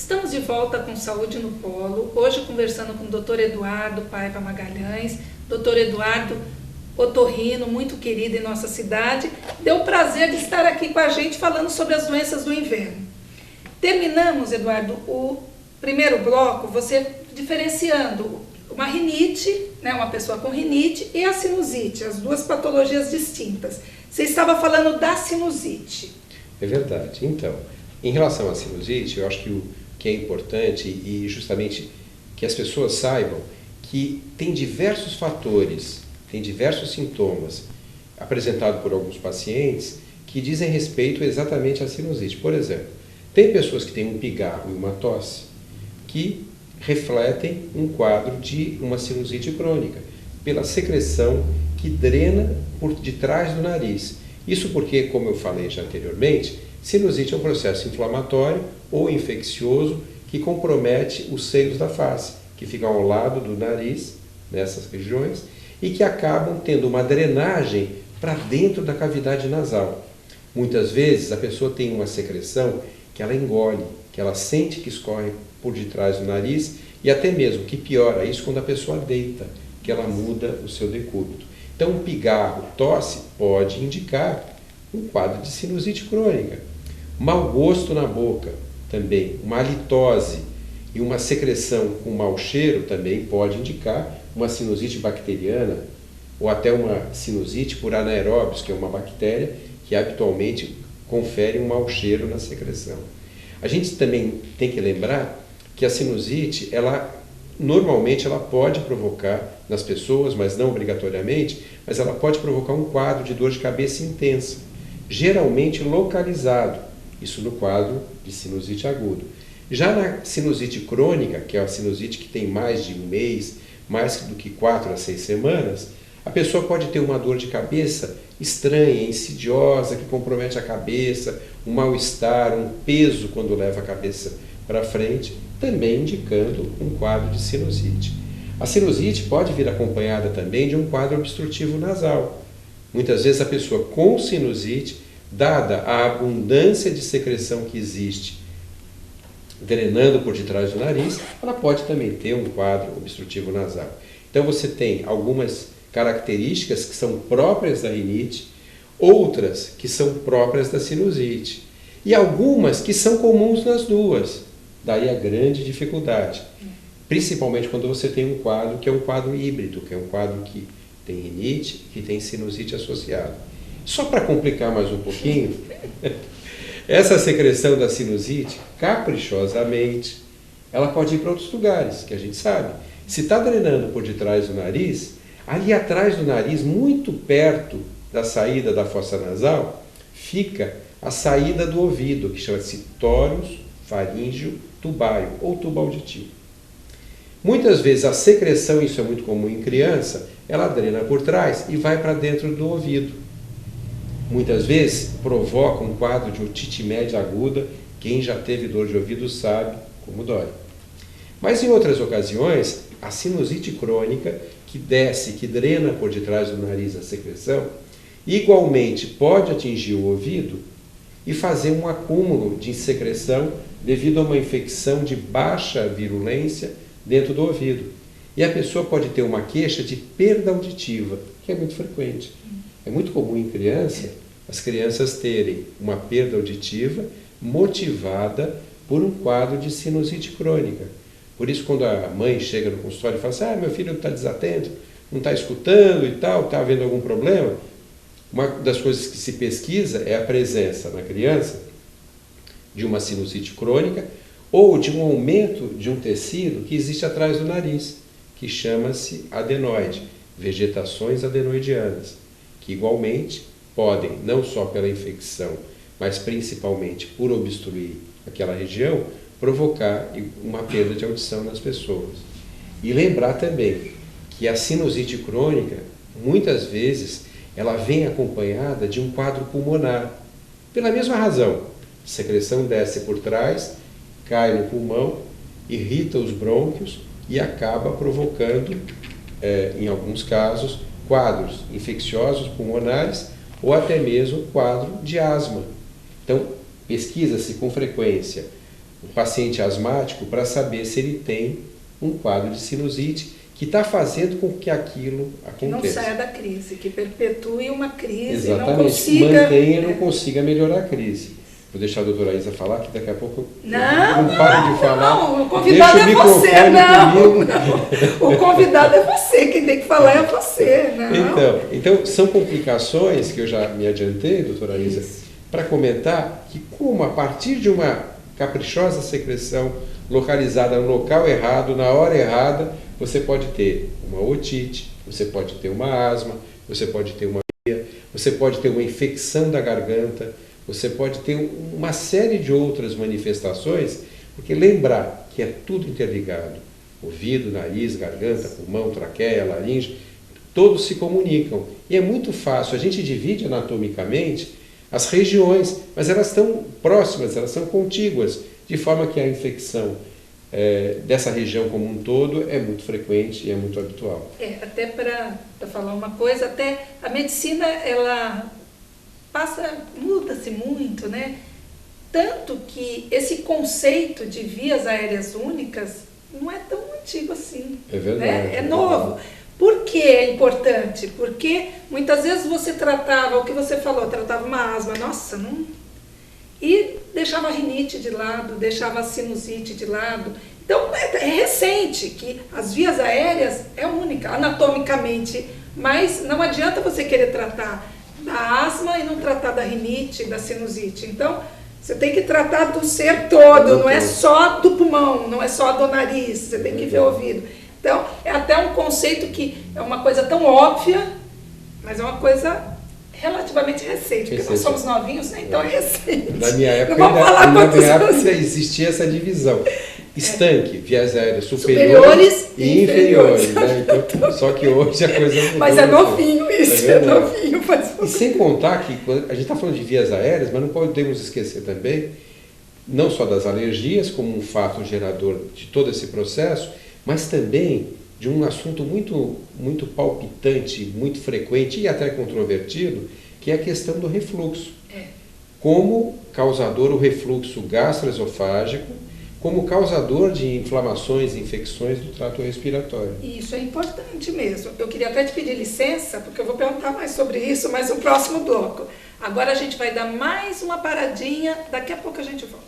Estamos de volta com Saúde no Polo, hoje conversando com o Dr. Eduardo Paiva Magalhães, Dr. Eduardo otorrino, muito querido em nossa cidade. Deu o prazer de estar aqui com a gente falando sobre as doenças do inverno. Terminamos, Eduardo, o primeiro bloco, você diferenciando uma rinite, né, uma pessoa com rinite, e a sinusite, as duas patologias distintas. Você estava falando da sinusite. É verdade. Então, em relação à sinusite, eu acho que o que é importante e justamente que as pessoas saibam que tem diversos fatores, tem diversos sintomas apresentados por alguns pacientes que dizem respeito exatamente à sinusite. Por exemplo, tem pessoas que têm um pigarro e uma tosse que refletem um quadro de uma sinusite crônica, pela secreção que drena por detrás do nariz. Isso porque, como eu falei já anteriormente, sinusite é um processo inflamatório ou infeccioso que compromete os seios da face, que ficam ao lado do nariz, nessas regiões, e que acabam tendo uma drenagem para dentro da cavidade nasal. Muitas vezes a pessoa tem uma secreção que ela engole, que ela sente que escorre por detrás do nariz e até mesmo que piora isso quando a pessoa deita, que ela muda o seu decúbito. Então, um pigarro, tosse, pode indicar um quadro de sinusite crônica. Mau gosto na boca, também. Uma halitose e uma secreção com mau cheiro também pode indicar uma sinusite bacteriana ou até uma sinusite por anaeróbios, que é uma bactéria que habitualmente confere um mau cheiro na secreção. A gente também tem que lembrar que a sinusite, normalmente ela pode provocar nas pessoas, mas não obrigatoriamente, mas ela pode provocar um quadro de dor de cabeça intensa, geralmente localizado, isso no quadro de sinusite aguda. Já na sinusite crônica, que é a sinusite que tem mais de um mês, mais do que 4 a 6 semanas, a pessoa pode ter uma dor de cabeça estranha, insidiosa, que compromete a cabeça, um mal-estar, um peso quando leva a cabeça para frente, também indicando um quadro de sinusite. A sinusite pode vir acompanhada também de um quadro obstrutivo nasal. Muitas vezes a pessoa com sinusite, dada a abundância de secreção que existe drenando por detrás do nariz, ela pode também ter um quadro obstrutivo nasal. Então você tem algumas características que são próprias da rinite, outras que são próprias da sinusite e algumas que são comuns nas duas. Daí a grande dificuldade, principalmente quando você tem um quadro que é um quadro híbrido, que é um quadro que tem rinite e tem sinusite associado. Só para complicar mais um pouquinho, essa secreção da sinusite, caprichosamente, ela pode ir para outros lugares, que a gente sabe. Se está drenando por detrás do nariz, ali atrás do nariz, muito perto da saída da fossa nasal, fica a saída do ouvido, que chama-se tórax faríngeo tubaio, ou tubo auditivo. Muitas vezes a secreção, isso é muito comum em criança, ela drena por trás e vai para dentro do ouvido. Muitas vezes provoca um quadro de otite média aguda, quem já teve dor de ouvido sabe como dói. Mas em outras ocasiões, a sinusite crônica, que desce, que drena por detrás do nariz a secreção, igualmente pode atingir o ouvido e fazer um acúmulo de secreção devido a uma infecção de baixa virulência dentro do ouvido. E a pessoa pode ter uma queixa de perda auditiva, que é muito frequente. É muito comum em criança, as crianças terem uma perda auditiva motivada por um quadro de sinusite crônica. Por isso, quando a mãe chega no consultório e fala assim, meu filho está desatento, não está escutando e tal, está havendo algum problema, uma das coisas que se pesquisa é a presença na criança de uma sinusite crônica ou de um aumento de um tecido que existe atrás do nariz, que chama-se adenoide, vegetações adenoidianas, que igualmente podem, não só pela infecção, mas principalmente por obstruir aquela região, provocar uma perda de audição nas pessoas. E lembrar também que a sinusite crônica, muitas vezes, ela vem acompanhada de um quadro pulmonar. Pela mesma razão, a secreção desce por trás, cai no pulmão, irrita os brônquios e acaba provocando, em alguns casos, quadros infecciosos pulmonares ou até mesmo quadro de asma. Então, pesquisa-se com frequência um paciente asmático para saber se ele tem um quadro de sinusite que está fazendo com que aquilo aconteça. Que não saia da crise, que perpetue uma crise. Exatamente, não consiga... mantenha e não consiga melhorar a crise. Vou deixar a doutora Isa falar, que daqui a pouco eu não paro de falar. Não, o convidado é você, não. O convidado é você, quem tem que falar é você. Não. Então, são complicações que eu já me adiantei, doutora Isa, para comentar que como a partir de uma caprichosa secreção localizada no local errado, na hora errada, você pode ter uma otite, você pode ter uma asma, você pode ter uma você pode ter uma infecção da garganta, você pode ter uma série de outras manifestações, porque lembrar que é tudo interligado, ouvido, nariz, garganta, pulmão, traqueia, laringe, todos se comunicam. E é muito fácil, a gente divide anatomicamente as regiões, mas elas estão próximas, elas são contíguas, de forma que a infecção dessa região como um todo é muito frequente e é muito habitual. Até para falar uma coisa, até a medicina, ela muda-se muito, né? Tanto que esse conceito de vias aéreas únicas não é tão antigo assim. É verdade. Né? É novo. Por que é importante? Porque muitas vezes você tratava, o que você falou, tratava uma asma, nossa, não... E deixava a rinite de lado, deixava a sinusite de lado. Então, é recente que as vias aéreas é única, anatomicamente, mas não adianta você querer tratar da asma e não tratar da rinite, da sinusite. Então, você tem que tratar do ser todo, não é só do pulmão, não é só do nariz, você tem que ver o ouvido. Então, é até um conceito que é uma coisa tão óbvia, mas é uma coisa relativamente recente, porque nós somos novinhos, né? Então é recente. Na minha época, não vamos falar na minha época existia essa divisão. Estanque, vias aéreas superiores e inferiores. Né? Então, só que hoje a coisa mudou. Mas é novinho isso, é novinho. E sem contar que a gente está falando de vias aéreas, mas não podemos esquecer também, não só das alergias, como um fato gerador de todo esse processo, mas também de um assunto muito palpitante, muito frequente e até controvertido, que é a questão do refluxo. Como causador o refluxo gastroesofágico, como causador de inflamações e infecções do trato respiratório. Isso é importante mesmo. Eu queria até te pedir licença, porque eu vou perguntar mais sobre isso, mas no próximo bloco. Agora a gente vai dar mais uma paradinha, daqui a pouco a gente volta.